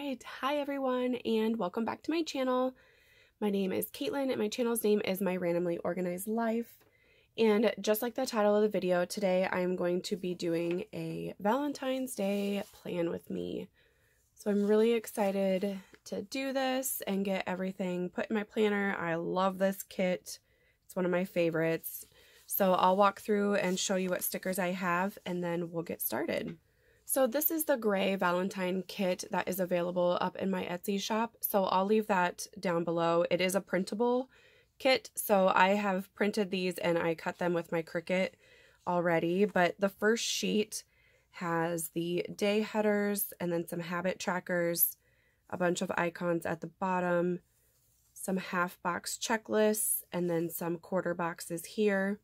right, hi everyone, and welcome back to my channel. My name is Katelyn, and my channel's name is My Randomly Organized Life. And just like the title of the video, today I'm going to be doing a Valentine's Day plan with me. So I'm really excited to do this and get everything put in my planner. I love this kit. It's one of my favorites. So I'll walk through and show you what stickers I have, and then we'll get started. So this is the gray Valentine kit that is available up in my Etsy shop. So I'll leave that down below. It is a printable kit, so I have printed these and I cut them with my Cricut already. But the first sheet has the day headers and then some habit trackers, a bunch of icons at the bottom, some half box checklists, and then some quarter boxes here.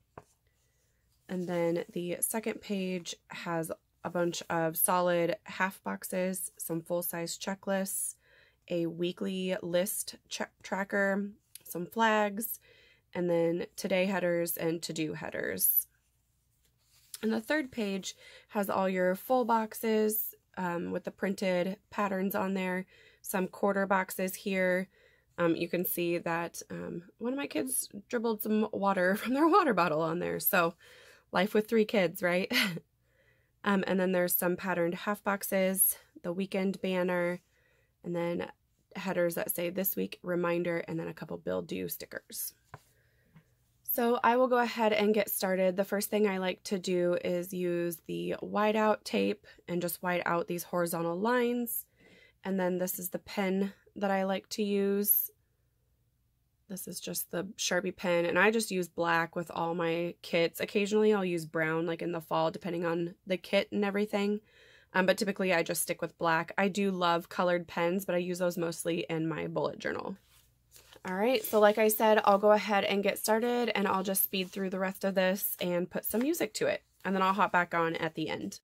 And then the second page has a bunch of solid half boxes, some full-size checklists, a weekly list tracker, some flags, and then today headers and to-do headers. And the third page has all your full boxes with the printed patterns on there, some quarter boxes here. You can see that one of my kids dribbled some water from their water bottle on there, so life with 3 kids, right? And then there's some patterned half boxes, the weekend banner, and then headers that say this week, reminder, and then a couple bill due stickers. So I will go ahead and get started. The first thing I like to do is use the whiteout tape and just white out these horizontal lines. And then this is the pen that I like to use. This is just the Sharpie pen, and I just use black with all my kits. Occasionally I'll use brown, like in the fall, depending on the kit and everything. But typically I just stick with black. I do love colored pens, but I use those mostly in my bullet journal. Alright, so like I said, I'll go ahead and get started, and I'll just speed through the rest of this and put some music to it. And then I'll hop back on at the end.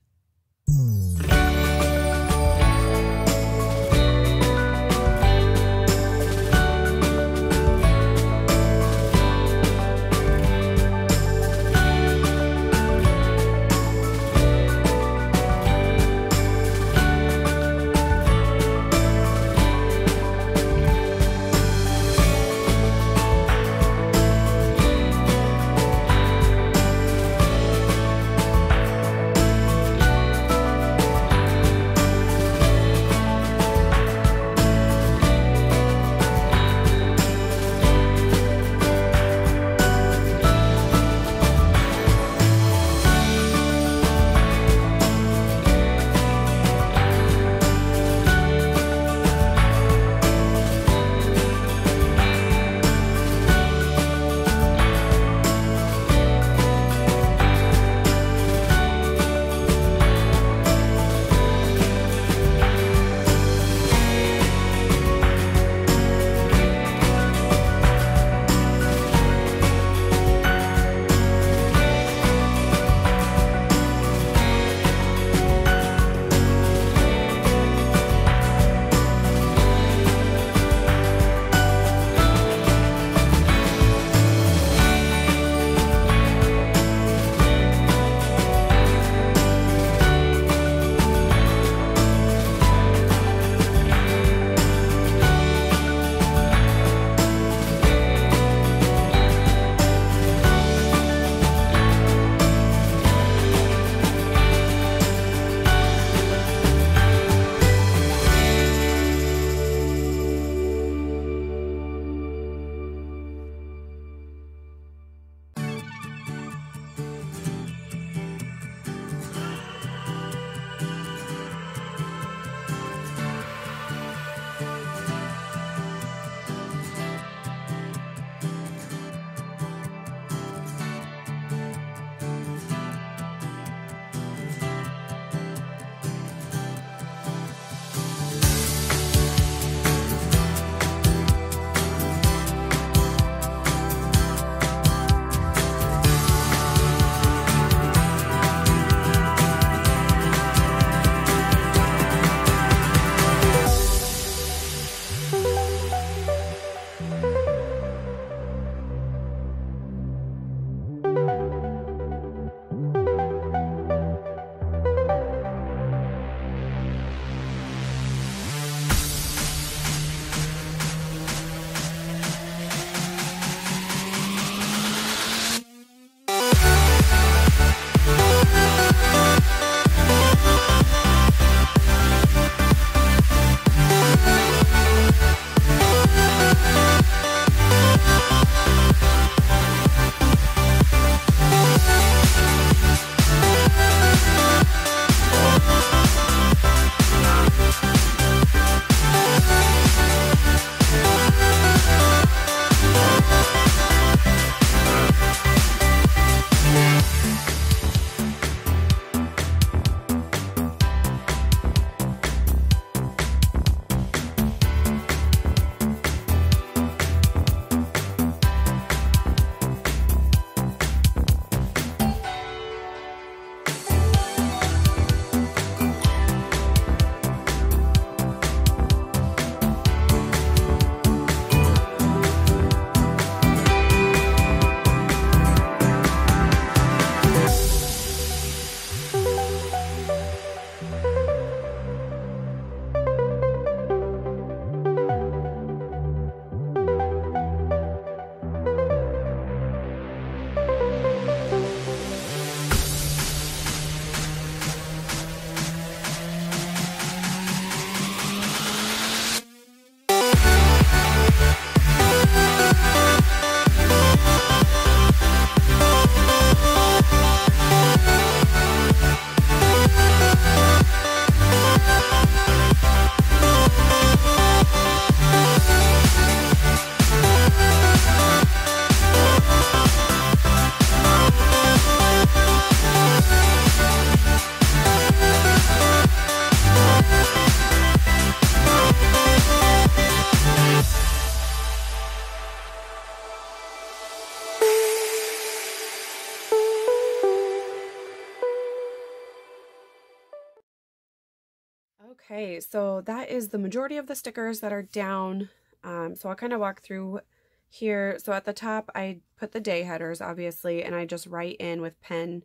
Okay, so that is the majority of the stickers that are down. So I'll kind of walk through here. So at the top, I put the day headers, obviously, and I just write in with pen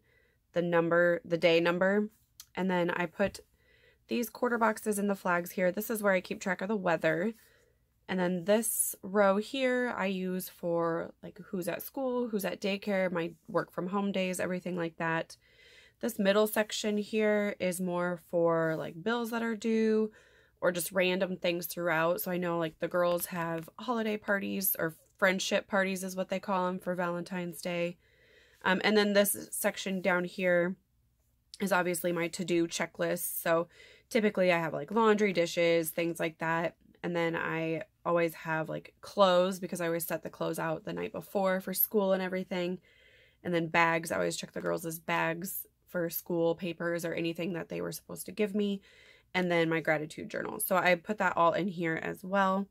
the number, the day number. And then I put these quarter boxes in the flags here. This is where I keep track of the weather. And then this row here I use for like who's at school, who's at daycare, my work from home days, everything like that. This middle section here is more for like bills that are due or just random things throughout. So I know like the girls have holiday parties, or friendship parties is what they call them, for Valentine's Day. And then this section down here is obviously my to-do checklist. So typically I have like laundry, dishes, things like that. And then I always have like clothes, because I always set the clothes out the night before for school and everything. And then bags, I always check the girls' bags for school papers or anything that they were supposed to give me. And then my gratitude journal. So I put that all in here as well.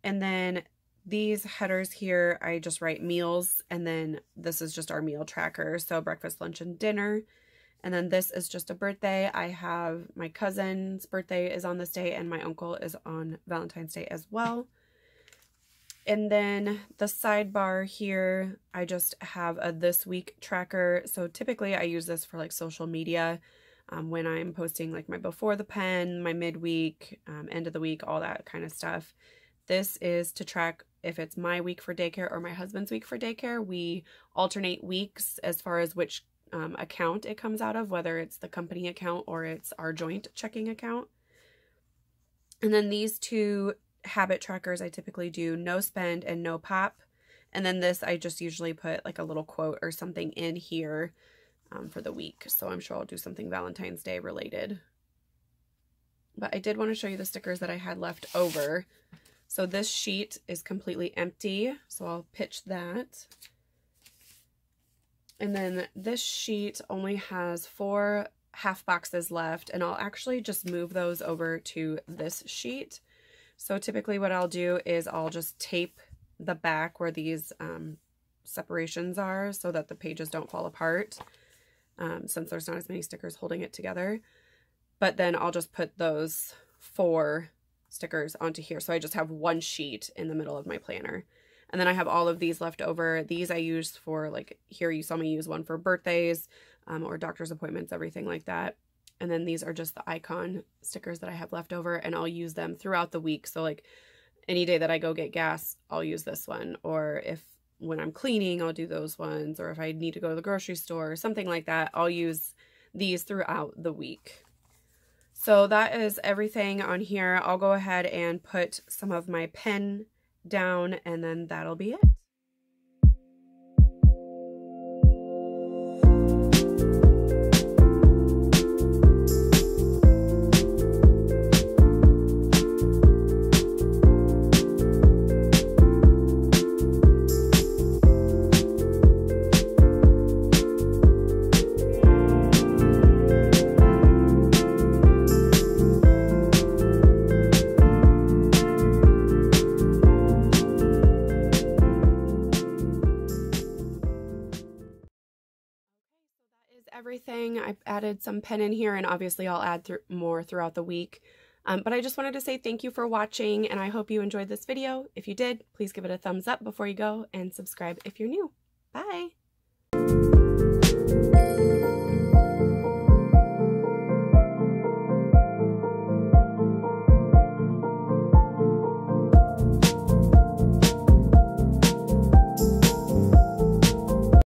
And then these headers here, I just write meals. And then this is just our meal tracker. So breakfast, lunch, and dinner. And then this is just a birthday. I have my cousin's birthday is on this day, and my uncle is on Valentine's Day as well. And then the sidebar here, I just have a this week tracker. So typically I use this for like social media, when I'm posting like my before the pen, my midweek, end of the week, all that kind of stuff. This is to track if it's my week for daycare or my husband's week for daycare. We alternate weeks as far as which account it comes out of, whether it's the company account or it's our joint checking account. And then these two habit trackers I typically do no spend and no pop. And then this I just usually put like a little quote or something in here for the week. So I'm sure I'll do something Valentine's Day related. But I did want to show you the stickers that I had left over. So this sheet is completely empty, so I'll pitch that. And then this sheet only has 4 half boxes left, and I'll actually just move those over to this sheet. So typically what I'll do is I'll just tape the back where these separations are so that the pages don't fall apart, since there's not as many stickers holding it together. But then I'll just put those 4 stickers onto here. So I just have one sheet in the middle of my planner. And then I have all of these left over. These I used for, like, here you saw me use one for birthdays or doctor's appointments, everything like that. And then these are just the icon stickers that I have left over, and I'll use them throughout the week. So like any day that I go get gas, I'll use this one. Or if when I'm cleaning, I'll do those ones. Or if I need to go to the grocery store or something like that, I'll use these throughout the week. So that is everything on here. I'll go ahead and put some of my pen down, and then that'll be it. Everything. I added some pen in here, and obviously I'll add more throughout the week. But I just wanted to say thank you for watching, and I hope you enjoyed this video. If you did, please give it a thumbs up before you go, and subscribe if you're new. Bye!